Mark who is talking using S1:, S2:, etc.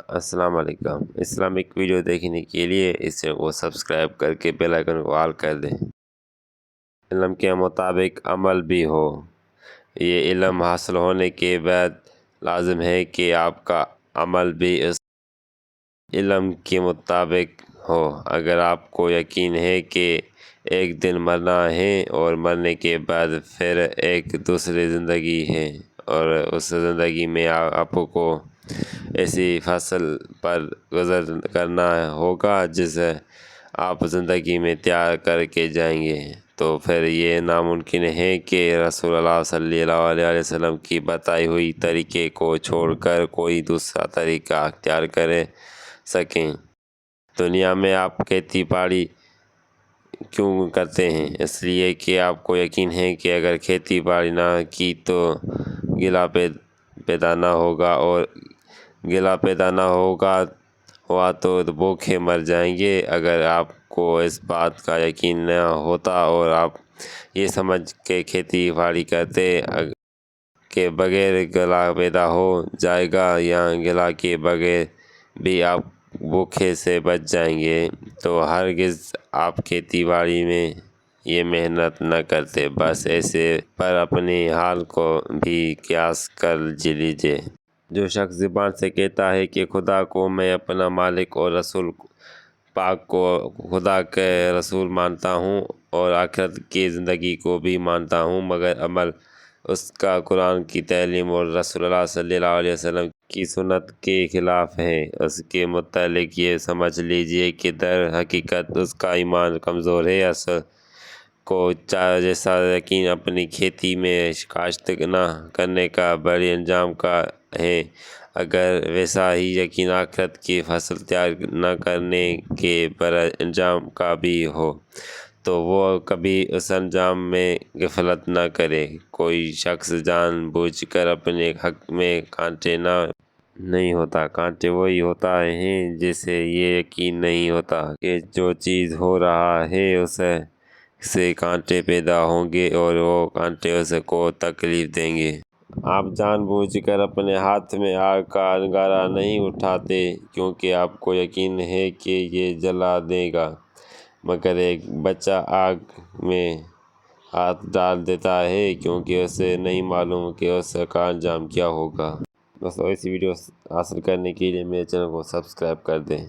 S1: السلام علیکم۔ Islamic video دیکھنے کے لیے اس چینل کو سبسکرائب کر کے بیل آئیکن کو آل کر دیں۔ علم کے مطابق عمل بھی ہو۔ یہ علم حاصل ہونے کے بعد لازم ہے کہ آپ کا عمل بھی اس علم کے مطابق ہو۔ اگر آپ کو یقین ہے کہ ایک دن مرنا ہے اور مرنے کے بعد پھر ایک دوسری زندگی ہے اور اس زندگی میں آپ کو ایسی فصل پر گزر کرنا ہوگا جسے آپ زندگی میں تیار کر کے جائیں گے، تو پھر یہ ناممکن ہے کہ رسول اللہ صلی اللہ علیہ وسلم کی بتائی ہوئی طریقے کو چھوڑ کر کوئی دوسرا طریقہ اختیار کر سکیں۔ دنیا میں آپ کھیتی باڑی کیوں کرتے ہیں؟ اس لیے کہ آپ کو یقین ہے کہ اگر کھیتی باڑی نہ کی تو غلہ پیدا نہ ہوگا، اور غلہ پیدا نہ ہوا تو بھوکے مر جائیں گے۔ اگر آپ کو اس بات کا یقین نہ ہوتا اور آپ یہ سمجھ کے کھیتی باڑی کرتے کہ بغیر غلہ پیدا ہو جائے گا یا غلہ کے بغیر بھی آپ بھوکے سے بچ جائیں گے، تو ہرگز آپ کھیتی باڑی میں یہ محنت نہ کرتے۔ بس ایسے پر اپنے حال کو بھی قیاس کر لیجیے۔ جو شخص زبان سے کہتا ہے کہ خدا کو میں اپنا مالک اور رسول پاک کو خدا کے رسول مانتا ہوں اور آخرت کی زندگی کو بھی مانتا ہوں، مگر عمل اس کا قرآن کی تعلیم اور رسول اللہ صلی اللہ علیہ وسلم کی سنت کے خلاف ہے، اس کے متعلق یہ سمجھ لیجیے کہ در حقیقت اس کا ایمان کمزور ہے۔ اصل کو جیسا یقین اپنی کھیتی میں کاشت نہ کرنے کا بڑے انجام کا ہے، اگر ویسا ہی یقین آخرت کی فصل تیار نہ کرنے کے بڑے انجام کا بھی ہو، تو وہ کبھی اس انجام میں غفلت نہ کرے۔ کوئی شخص جان بوجھ کر اپنے حق میں کانٹے نہیں ہوتا۔ کانٹے وہی ہوتا ہے جسے یہ یقین نہیں ہوتا کہ جو چیز ہو رہا ہے اس سے کانٹے پیدا ہوں گے اور وہ کانٹے اس کو تکلیف دیں گے۔ آپ جان بوجھ کر اپنے ہاتھ میں آگ کا انگارہ نہیں اٹھاتے کیونکہ آپ کو یقین ہے کہ یہ جلا دے گا، مگر ایک بچہ آگ میں ہاتھ ڈال دیتا ہے کیونکہ اسے نہیں معلوم کہ اس کا انجام کیا ہوگا۔ دوستو، ایسی ویڈیو حاصل کرنے کے لیے میرے چینل کو سبسکرائب کر دیں۔